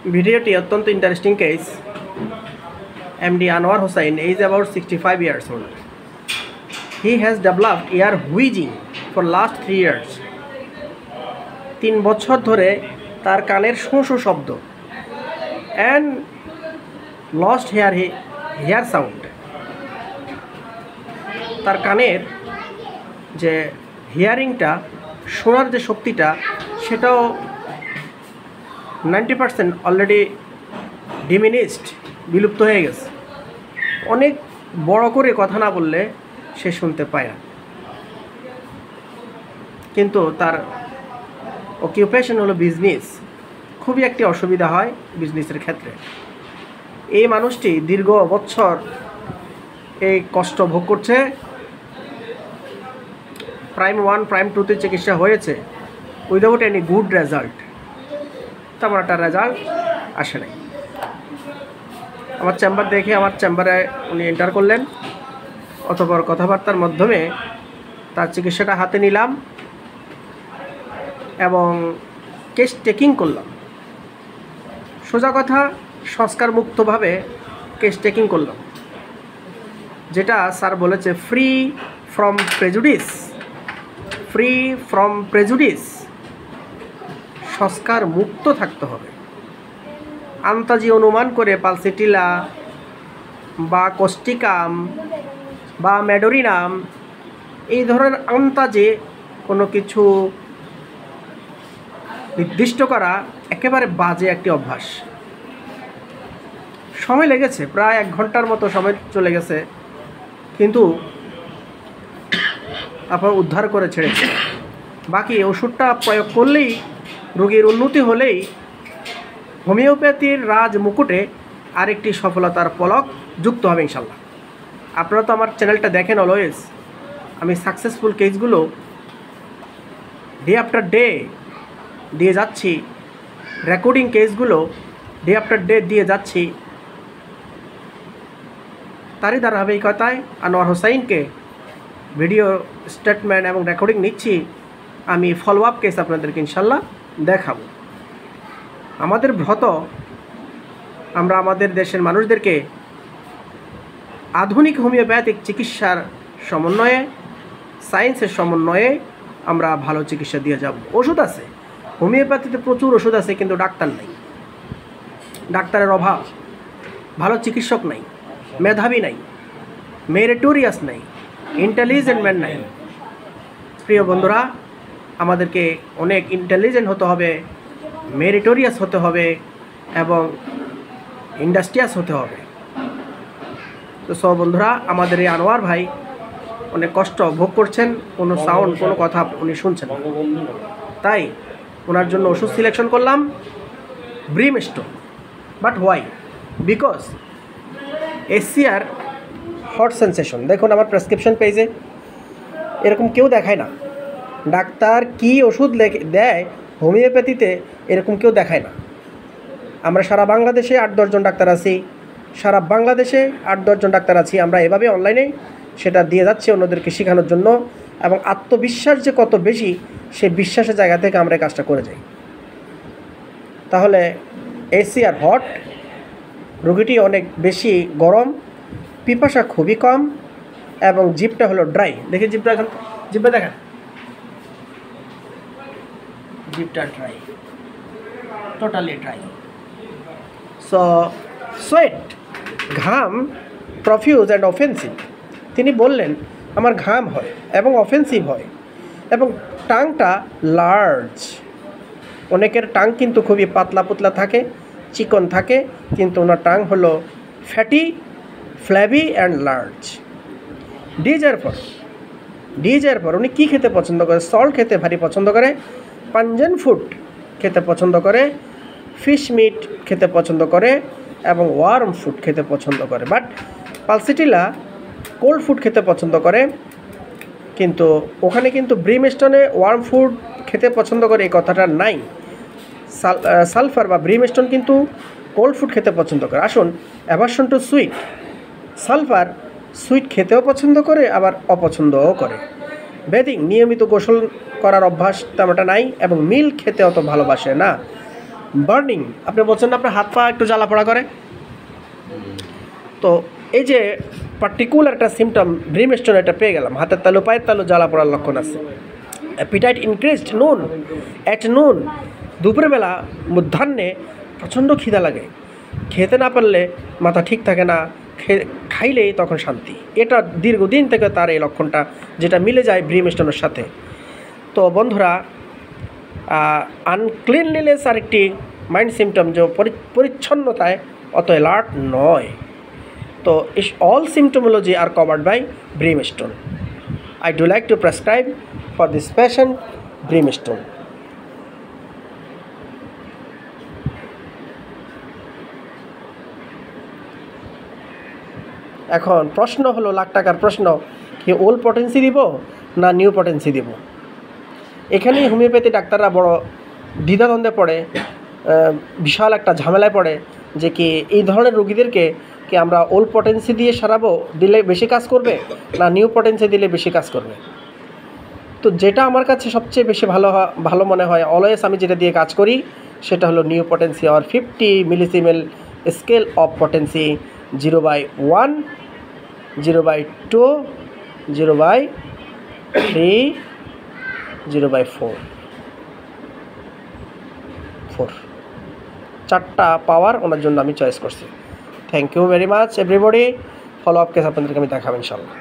ভিডিওটি অত্যন্ত interesting case. MD Anwar Hussain is about 65 years old. He has developed ear wheezing for last 3 years. 3 বছর ধরে তার কানের শোঁ শোঁ শব্দ and lost hear sound. তার কানের যে হিয়ারিংটা, শোনার যে শক্তিটা, সেটাও 90% অলরেডি ডিমিনিশড, বিলুপ্ত হয়ে গেছে। অনেক বড় করে কথা না বললে সে শুনতে পায় না, কিন্তু তার অকিউপেশন হলো বিজনেস। খুবই একটি অসুবিধা হয় বিজনেসের ক্ষেত্রে। এই মানুষটি দীর্ঘ বছর এই কষ্ট ভোগ করছে। প্রাইম 1 প্রাইম 2তে চিকিৎসা হয়েছে উইদাউট এনি গুড রেজাল্ট। তেমন একটা রেজাল্ট আসে নাই। আমার চেম্বার দেখে আমার চেম্বারে উনি এন্টার করলেন, অতঃপর কথাবার্তার মাধ্যমে তার চিকিৎসাটা হাতে নিলাম এবং কেস টেকিং করলাম। সোজা কথা, সংস্কার মুক্তভাবে কেস টেকিং করলাম, যেটা স্যার বলেছে ফ্রি ফ্রম প্রেজুডিস। সংস্কার মুক্ত থাকতে হবে। আন্তাজি অনুমান করে পালসিটিলা বা কোস্টিকাম বা ম্যাডোরিনাম এই ধরনের আন্তাজে কোনো কিছু নির্দিষ্ট করা একেবারে বাজে একটি অভ্যাস। সময় লেগেছে, প্রায় 1 ঘন্টার মতো সময় চলে গেছে, কিন্তু আপনার উদ্ধার করে ছেড়েছে। বাকি ওষুধটা প্রয়োগ করলেই, রোগীর উন্নতি হলেই হোমিওপ্যাথির রাজ মুকুটে আরেকটি সফলতার পলক যুক্ত হবে ইনশাল্লাহ। আপনারা তো আমার চ্যানেলটা দেখেন অলওয়েজ। আমি সাকসেসফুল কেসগুলো ডে আফটার ডে দিয়ে যাচ্ছি, রেকর্ডিং কেসগুলো ডে আফটার ডে দিয়ে যাচ্ছি। তারই ধারাবাহিকতায় আনোয়ার হোসাইনকে ভিডিও স্টেটমেন্ট এবং রেকর্ডিং নিচ্ছি। আমি ফলো আপ কেস আপনাদেরকে ইনশাল্লাহ দেখাবো। আমাদের ব্রত, আমরা আমাদের দেশের মানুষদেরকে আধুনিক হোমিওপ্যাথিক চিকিৎসার সমন্বয়ে, সায়েন্সের সমন্বয়ে আমরা ভালো চিকিৎসা দিয়ে যাব। ওষুধ আছে, হোমিওপ্যাথিতে প্রচুর ওষুধ আছে, কিন্তু ডাক্তার নাই। ডাক্তারের অভাব, ভালো চিকিৎসক নাই, মেধাবী নাই, মেরিটোরিয়াস নাই, ইন্টেলিজেন্ট ম্যান নাই। প্রিয় বন্ধুরা, আমাদেরকে অনেক ইন্টেলিজেন্ট হতে হবে, মেরিটোরিয়াস হতে হবে এবং ইন্ডাস্ট্রিয়াস হতে হবে। তো সব বন্ধুরা, আমাদের এই আনোয়ার ভাই অনেক কষ্ট ভোগ করছেন, কোনো সাউন্ড, কোনো কথা উনি শুনছেন না। তাই ওনার জন্য ওষুধ সিলেকশন করলাম brimstone. But why? Because ACR hot sensation. দেখুন আমার প্রেসক্রিপশন পেজে এরকম কেউ দেখায় না। ডাক্তার কি ওষুধ দেয় হোমিওপ্যাথিতে, এরকম কেউ দেখায় না। আমরা সারা বাংলাদেশে 8-10 জন ডাক্তার আছি, আমরা এভাবে অনলাইনে সেটা দিয়ে যাচ্ছি অন্যদেরকে শেখানোর জন্য। এবং আত্মবিশ্বাস যে কত বেশি, সেই বিশ্বাসের জায়গা থেকে আমরা এই কাজটা করে যাই। তাহলে এসিআর হট, রোগীটি অনেক বেশি গরম, পিপাসা খুবই কম এবং জিভটা হলো ড্রাই। দেখি জিভটা, এখন জিভটা দেখেন, জিভটা dry, totally dry. So sweat, ঘাম, প্রফিউজ অ্যান্ড অফেন্সিভ। তিনি বললেন আমার ঘাম হয় এবং অফেন্সিভ হয় এবং টাংটা লার্জ। অনেকের টাং কিন্তু খুবই পাতলা পুতলা থাকে, চিকন থাকে, কিন্তু ওনার টাং হলো ফ্যাটি, ফ্ল্যাবি অ্যান্ড লার্জ। ডিজের পর উনি কী খেতে পছন্দ করে? সল্ট খেতে ভারী পছন্দ করে, পাঞ্জেন ফুড খেতে পছন্দ করে, ফিশ মিট খেতে পছন্দ করে এবং ওয়ার্ম ফুড খেতে পছন্দ করে। বাট পালসিটিলা কোল্ড ফুড খেতে পছন্দ করে, কিন্তু ওখানে কিন্তু ব্রিমস্টোনে ওয়ার্ম ফুড খেতে পছন্দ করে এই কথাটা নাই। সালফার বা ব্রিমস্টোন কিন্তু কোল্ড ফুড খেতে পছন্দ করে। আসুন, aversion to sweet. Sulphur sweet খেতেও পছন্দ করে, আবার অপছন্দও করে। বেদিং, নিয়মিত গোসল করার অভ্যাস তেমনটা নাই এবং মিল্ক খেতে অত ভালোবাসে না। বার্নিং, আপনি বলছেন না আপনার হাত পা একটু জ্বালা পোড়া করে, তো এই যে পার্টিকুলার একটা সিমটম ব্রিম স্টোন এটা পেয়ে গেলাম, হাতের তালু পায়ের তালু জ্বালা পোড়ার লক্ষণ আছে। অ্যাপিটাইট ইনক্রিজড নুন, অ্যাট নুন, দুপুরবেলা মধ্যাহ্নে প্রচণ্ড খিদা লাগে, খেতে না পারলে মাথা ঠিক থাকে না, খাইলেই তখন শান্তি। এটা দীর্ঘদিন থেকে তার এই লক্ষণটা, যেটা মিলে যায় ব্রিম স্টোনের সাথে। তো বন্ধুরা, আনক্লিনলিনেস আরেকটি মাইন্ড সিমটম, যে পরিচ্ছন্নতায় অত অ্যালার্ট নয়। তো all symptomology are covered by brimstone. I do like to prescribe for this patient brimstone. এখন প্রশ্ন হলো, লাখ টাকার প্রশ্ন, কি ওল্ড পটেন্সি দিব না নিউ পটেন্সি দিব? এখানেই হোমিওপ্যাথি ডাক্তাররা বড় দ্বিধাদ্বন্দ্বে পড়ে, বিশাল একটা ঝামেলায় পড়ে, যে কি এই ধরনের রোগীদেরকে কি আমরা ওল্ড পটেন্সি দিয়ে সারাবো, দিলে বেশি কাজ করবে, না নিউ পটেন্সি দিলে বেশি কাজ করবে? তো যেটা আমার কাছে সবচেয়ে বেশি ভালো মনে হয়, অলওয়েজ আমি যেটা দিয়ে কাজ করি, সেটা হলো নিউ পটেন্সি আর 50 মিলিসিমেল স্কেল অফ পটেন্সি, 0/1, 0/2, 0/3, 0/4, 4টা পাওয়ার ওনার জন্য আমি চয়েস করছি। Thank you very much everybody. Follow up case আপনাদেরকে আমি দেখাবো ইনশাল্লাহ।